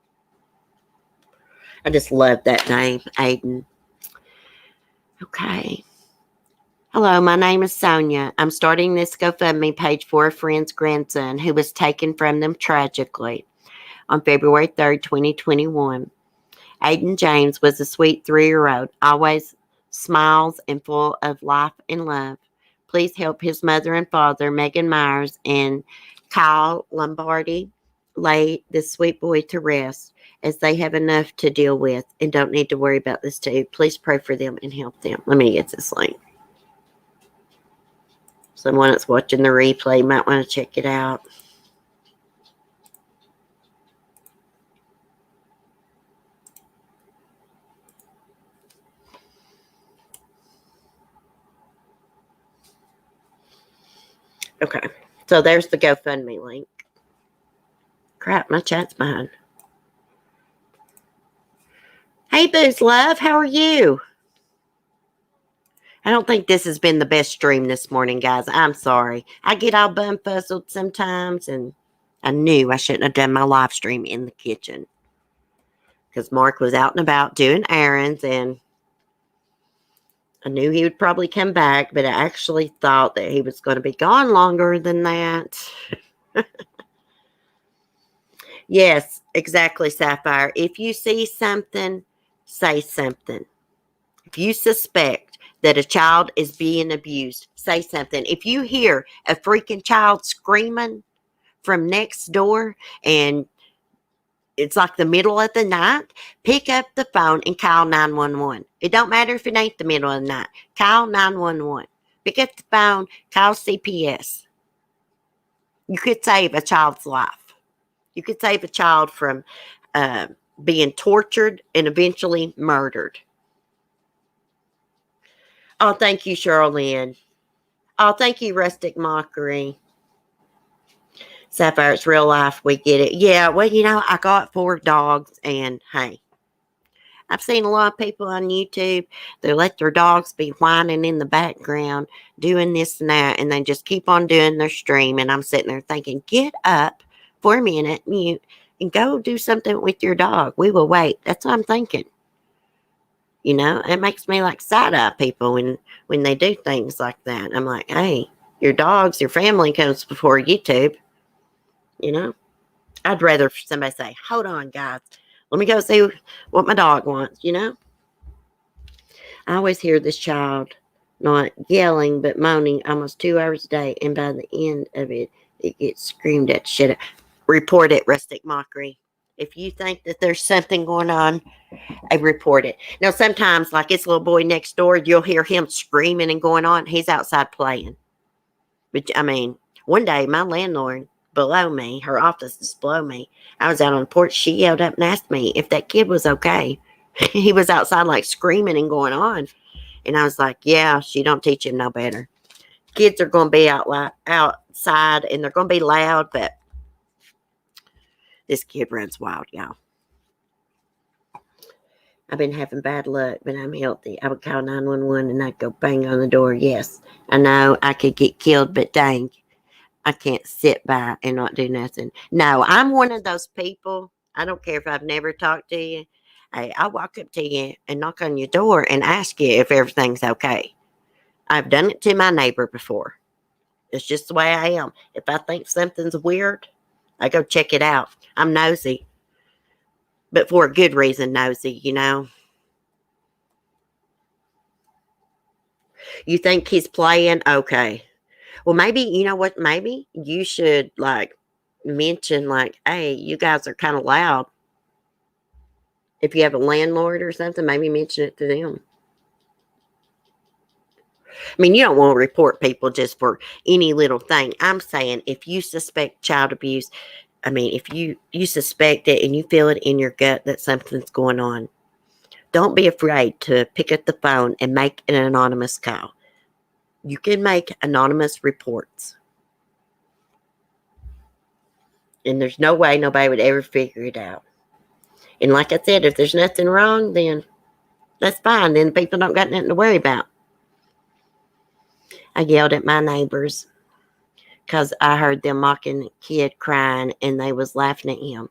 I just love that name, Aiden. Okay. Hello, my name is Sonia. I'm starting this GoFundMe page for a friend's grandson who was taken from them tragically on February 3rd, 2021. Aiden James was a sweet 3-year-old, always smiles and full of life and love. Please help his mother and father, Megan Myers and Kyle Lombardi, lay this sweet boy to rest, as they have enough to deal with and don't need to worry about this too. Please pray for them and help them. Let me get this link. Someone that's watching the replay might want to check it out. Okay, so there's the GoFundMe link. Crap, my chat's behind. Hey, Booze Love, how are you? I don't think this has been the best stream this morning, guys. I'm sorry. I get all bumfuzzled sometimes, and I knew I shouldn't have done my live stream in the kitchen because Mark was out and about doing errands, and I knew he would probably come back, but I actually thought that he was going to be gone longer than that. Yes, exactly, Sapphire. If you see something, say something. If you suspect that a child is being abused, say something. If you hear a freaking child screaming from next door and it's like the middle of the night, pick up the phone and call 911. It don't matter if it ain't the middle of the night. Call 911. Pick up the phone, call CPS. You could save a child's life. You could save a child from being tortured and eventually murdered. Oh, thank you, Charlene. Oh, thank you, Rustic Mockery. Sapphire, it's real life. We get it. Yeah, well, I got 4 dogs, and hey, I've seen a lot of people on YouTube. They let their dogs be whining in the background, doing this and that, and they just keep on doing their stream. And I'm sitting there thinking, get up for a minute and go do something with your dog. We will wait. That's what I'm thinking. It makes me like side-eye people when they do things like that. I'm like, hey, your dogs, your family comes before YouTube. I'd rather somebody say, hold on, guys. Let me go see what my dog wants, I always hear this child not yelling but moaning almost 2 hours a day, and by the end of it, it gets screamed at shit. Report it, Rustic Mockery. If you think that there's something going on, I report it. Now, sometimes, like this little boy next door, you'll hear him screaming and going on. He's outside playing. But, one day, my landlord below me, her office is below me, I was out on the porch. She yelled up and asked me if that kid was okay. He was outside, like, screaming and going on. And I was like, yeah, she don't teach him no better. Kids are going to be outside, and they're going to be loud, but this kid runs wild, y'all. I've been having bad luck, but I'm healthy. I would call 911 and I'd go bang on the door. Yes, I know I could get killed, but dang, I can't sit by and not do nothing. No, I'm one of those people. I don't care if I've never talked to you. Hey, I'll walk up to you and knock on your door and ask you if everything's okay. I've done it to my neighbor before. It's just the way I am. If I think something's weird, I go check it out. I'm nosy. But for a good reason, nosy, You think he's playing? Okay. Well, maybe, you know what? Maybe you should, mention, hey, you guys are kind of loud. If you have a landlord or something, maybe mention it to them. You don't want to report people just for any little thing. I'm saying if you suspect child abuse, if you suspect it and you feel it in your gut that something's going on, don't be afraid to pick up the phone and make an anonymous call. You can make anonymous reports. And there's no way nobody would ever figure it out. And like I said, if there's nothing wrong, then that's fine. Then people don't got nothing to worry about. I yelled at my neighbors because I heard them mocking a kid crying, and they was laughing at him,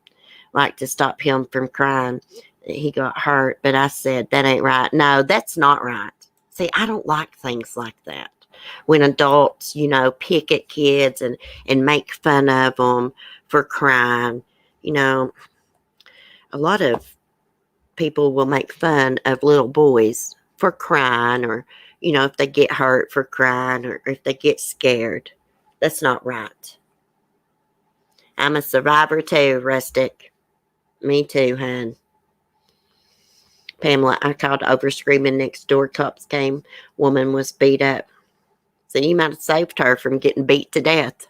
like to stop him from crying. He got hurt, but I said, that ain't right. No, that's not right. See, I don't like things like that. When adults, pick at kids and make fun of them for crying. A lot of people will make fun of little boys for crying, or, if they get hurt for crying, or if they get scared. That's not right. I'm a survivor too, Rustic. Me too, hun. Pamela, I called over screaming next door. Cops came. Woman was beat up. So you might have saved her from getting beat to death.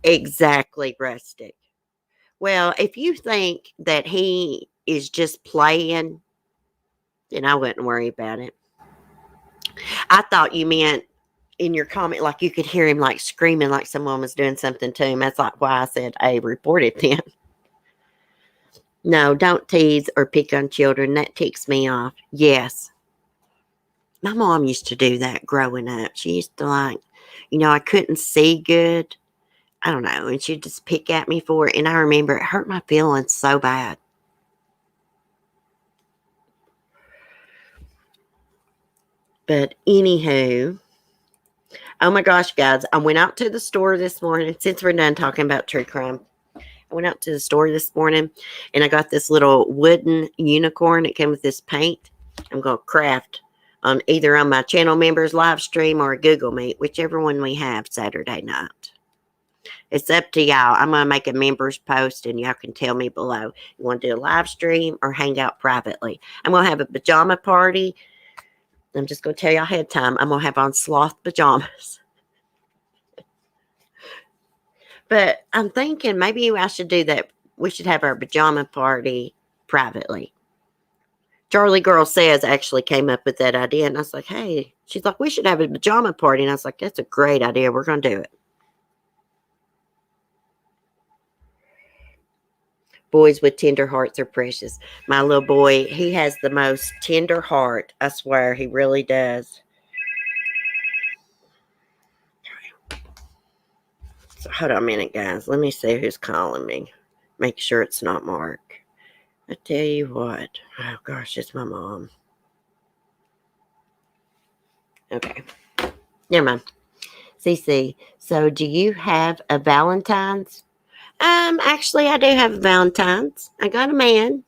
Exactly, Rustic. Well, if you think that he is just playing, then I wouldn't worry about it. I thought you meant in your comment, like you could hear him like screaming like someone was doing something to him. That's like why I said, hey, report it then. No, don't tease or pick on children. That ticks me off. Yes. My mom used to do that growing up. She used to like, I couldn't see good. I don't know. And she'd just pick at me for it. And I remember it hurt my feelings so bad. But anywho, oh my gosh, guys, I went out to the store this morning. Since we're done talking about true crime, I went out to the store this morning and I got this little wooden unicorn. It came with this paint. I'm going to craft on either on my channel members live stream or a Google Meet, whichever one we have Saturday night. It's up to y'all. I'm going to make a members post and y'all can tell me below. You want to do a live stream or hang out privately? I'm going to have a pajama party. I'm just going to tell you ahead of time. I'm going to have on sloth pajamas. But I'm thinking maybe I should do that. We should have our pajama party privately. Charlie Girl Says actually came up with that idea. And I was like, hey, she's like, we should have a pajama party. And I was like, that's a great idea. We're going to do it. Boys with tender hearts are precious. My little boy, he has the most tender heart. I swear, he really does. So hold on a minute, guys. Let me see who's calling me. Make sure it's not Mark. I tell you what. Oh, gosh, it's my mom. Okay. Never mind. CC, so do you have a Valentine's? Actually, I do have a Valentine's. I got a man.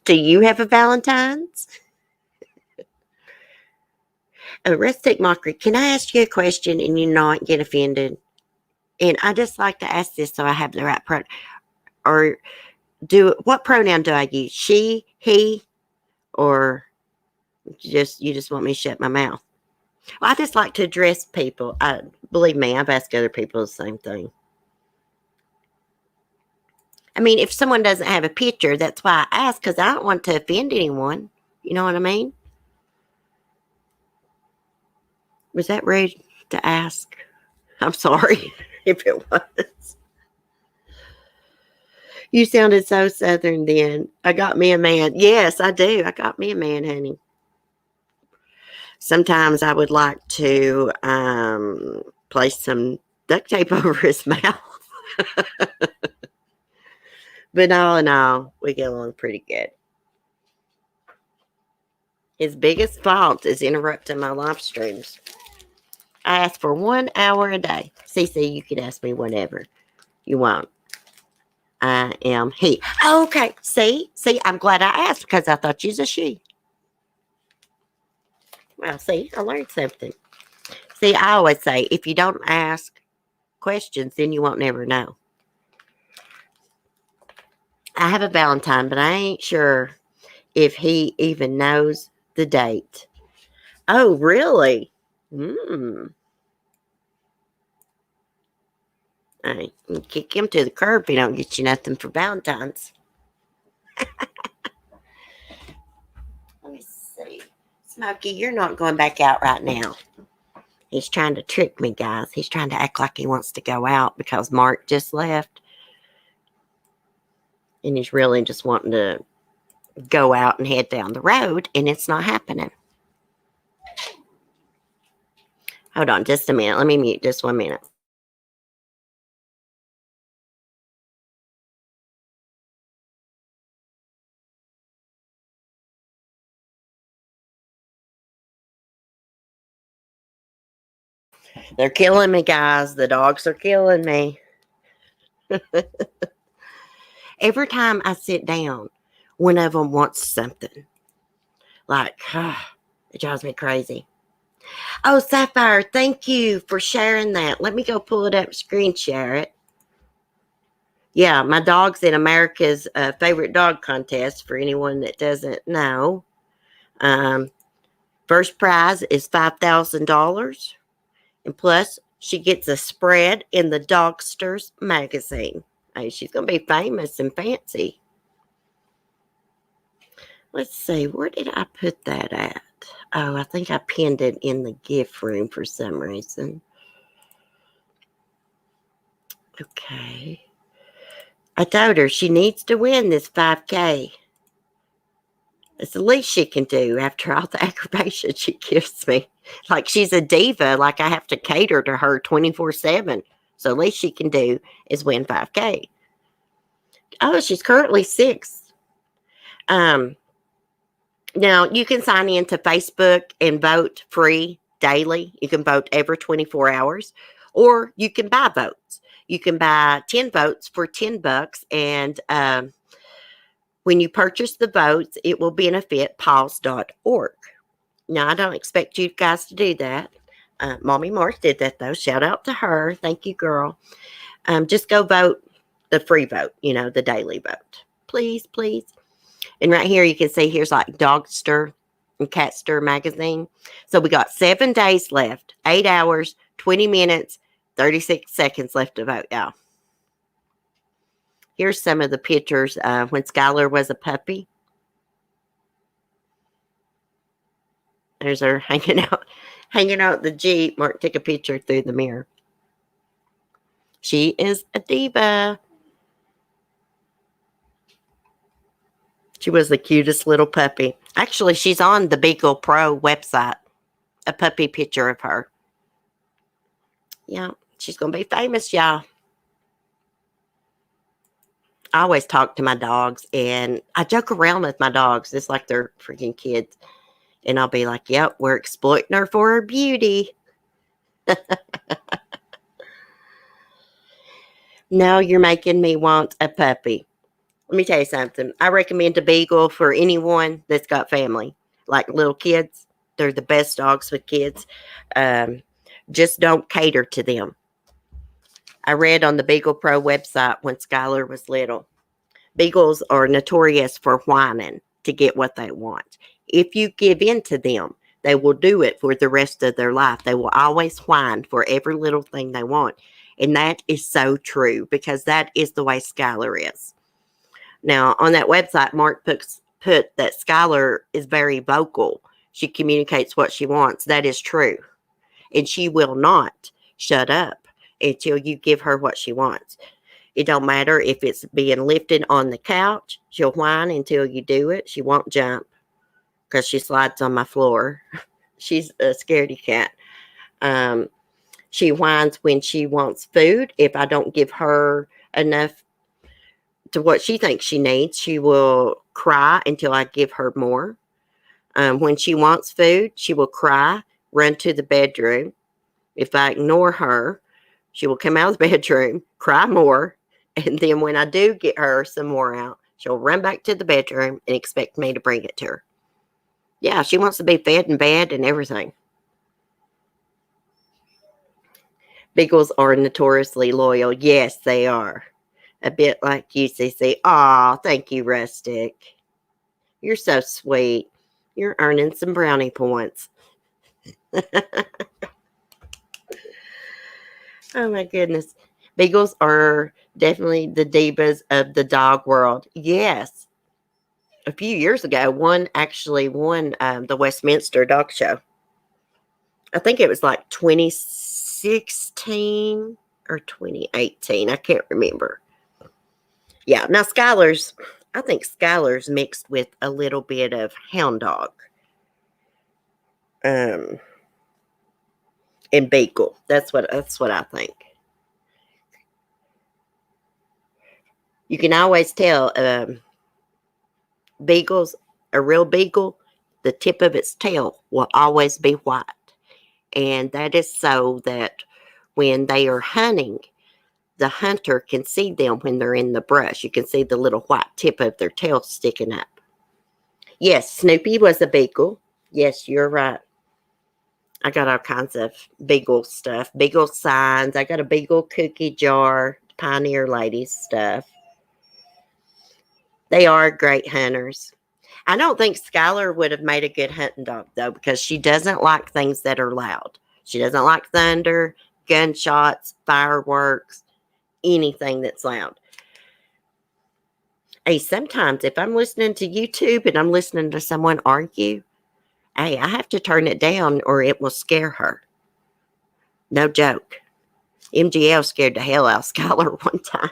Do you have a Valentine's? A rustic mockery. Can I ask you a question and you not get offended? And I just like to ask this so I have the right pronoun. Or what pronoun do I use? She, he, or you just want me to shut my mouth? Well, I just like to address people. Believe me, I've asked other people the same thing. I mean, if someone doesn't have a picture, that's why I ask, because I don't want to offend anyone. You know what I mean? Was that rude to ask? I'm sorry if it was. You sounded so Southern then. I got me a man. Yes, I do. I got me a man, honey. Sometimes I would like to place some duct tape over his mouth. But all in all, we get along pretty good. His biggest fault is interrupting my live streams. I ask for 1 hour a day. CC, you can ask me whatever you want. I am he. Okay, see, I'm glad I asked because I thought you was a she. Well, see, I learned something. See, I always say, if you don't ask questions, then you won't never know. I have a Valentine, but I ain't sure if he even knows the date. Oh, really? I kick him to the curb if he don't get you nothing for Valentine's. Let me see. Smokey, you're not going back out right now. He's trying to trick me, guys. He's trying to act like he wants to go out because Mark just left. And he's really just wanting to go out and head down the road, and it's not happening. Hold on just a minute. Let me mute just 1 minute. They're killing me, guys. The dogs are killing me. Every time I sit down, one of them wants something. Like, it drives me crazy. Oh, Sapphire, thank you for sharing that. Let me go pull it up, screen share it. Yeah, my dog's in America's favorite dog contest, for anyone that doesn't know. First prize is $5,000. And plus, she gets a spread in the Dogsters magazine. Hey, she's going to be famous and fancy. Let's see, where did I put that at? Oh, I think I pinned it in the gift room for some reason. Okay. I told her she needs to win this 5K. It's the least she can do after all the aggravation she gives me. Like she's a diva, like I have to cater to her 24/7. So the least she can do is win 5K. Oh, she's currently 6. Now you can sign in to Facebook and vote free daily. You can vote every 24 hours, or you can buy votes. You can buy 10 votes for $10, and when you purchase the votes, it will benefit paws.org. Now, I don't expect you guys to do that. Mommy Mark did that, though. Shout out to her. Thank you, girl. Just go vote the free vote, the daily vote. Please, please. And right here, you can see here's like Dogster and Catster magazine. So we got 7 days left, 8 hours, 20 minutes, 36 seconds left to vote, y'all. Here's some of the pictures when Skylar was a puppy. There's her hanging out the Jeep. Mark took a picture through the mirror. She is a diva. She was the cutest little puppy. Actually, she's on the Beagle Pro website. A puppy picture of her. Yeah, she's going to be famous, y'all. I always talk to my dogs, and I joke around with my dogs. It's like they're freaking kids. And I'll be like, yep, we're exploiting her for her beauty. Now you're making me want a puppy. Let me tell you something. I recommend a Beagle for anyone that's got family, like little kids. They're the best dogs with kids. Just don't cater to them. I read on the Beagle Pro website when Skylar was little. Beagles are notorious for whining to get what they want. If you give in to them, they will do it for the rest of their life. They will always whine for every little thing they want. And that is so true because that is the way Skylar is. Now, on that website, Mark put that Skylar is very vocal. She communicates what she wants. That is true. And she will not shut up until you give her what she wants. It don't matter if it's being lifted on the couch. She'll whine until you do it. She won't jump because she slides on my floor. She's a scaredy cat. She whines when she wants food. If I don't give her enough to what she thinks she needs, she will cry until I give her more. When she wants food, she will cry, run to the bedroom. If I ignore her, she will come out of the bedroom, cry more, and then when I do get her some more out, she'll run back to the bedroom and expect me to bring it to her. Yeah, she wants to be fed in bed and everything. Beagles are notoriously loyal. Yes, they are. A bit like UCC. Aw, thank you, Rustic. You're so sweet. You're earning some brownie points. Oh, my goodness. Beagles are definitely the divas of the dog world. Yes. A few years ago, one actually won the Westminster Dog Show. I think it was like 2016 or 2018. I can't remember. Yeah. Now, I think Skylar's mixed with a little bit of hound dog. And Beagle. That's what I think. You can always tell beagles, a real beagle, the tip of its tail will always be white. And that is so that when they are hunting, the hunter can see them when they're in the brush. You can see the little white tip of their tail sticking up. Yes, Snoopy was a beagle. Yes, you're right. I got all kinds of beagle stuff. Beagle signs. I got a beagle cookie jar. Pioneer Ladies stuff. They are great hunters. I don't think Skylar would have made a good hunting dog, though, because she doesn't like things that are loud. She doesn't like thunder, gunshots, fireworks, anything that's loud. Hey, sometimes if I'm listening to YouTube and I'm listening to someone argue, hey, I have to turn it down or it will scare her. No joke. MGL scared the hell out of Skylar one time.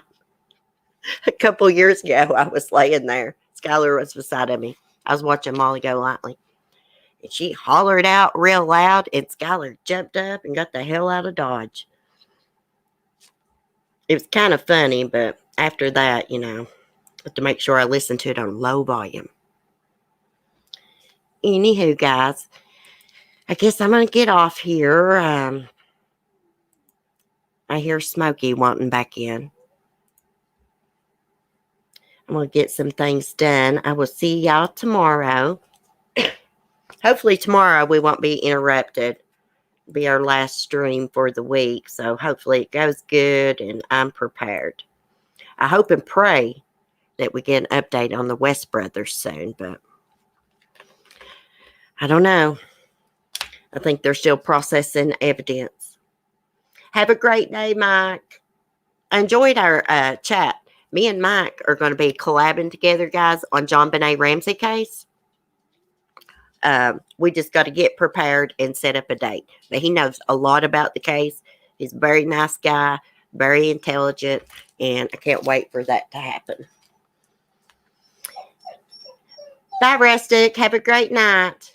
A couple years ago, I was laying there. Skylar was beside of me. I was watching Molly Go Lightly. And she hollered out real loud, and Skylar jumped up and got the hell out of Dodge. It was kind of funny, but after that, you know, I have to make sure I listen to it on low volume. Anywho, guys, I guess I'm going to get off here. I hear Smokey wanting back in. I'm going to get some things done. I will see y'all tomorrow. Hopefully tomorrow we won't be interrupted. It'll be our last stream for the week. So hopefully it goes good and I'm prepared. I hope and pray that we get an update on the West Brothers soon, but I don't know. I think they're still processing evidence. Have a great day, Mike. I enjoyed our chat. Me and Mike are going to be collabing together, guys, on John Benet Ramsey case. We just got to get prepared and set up a date. But he knows a lot about the case. He's a very nice guy, very intelligent, and I can't wait for that to happen. Bye, Rustic. Have a great night.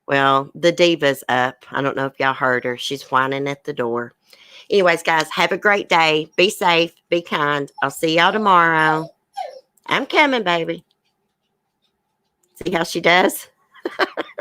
Well, the diva's up. I don't know if y'all heard her. She's whining at the door. Anyways, guys, have a great day. Be safe. Be kind. I'll see y'all tomorrow. I'm coming, baby. See how she does?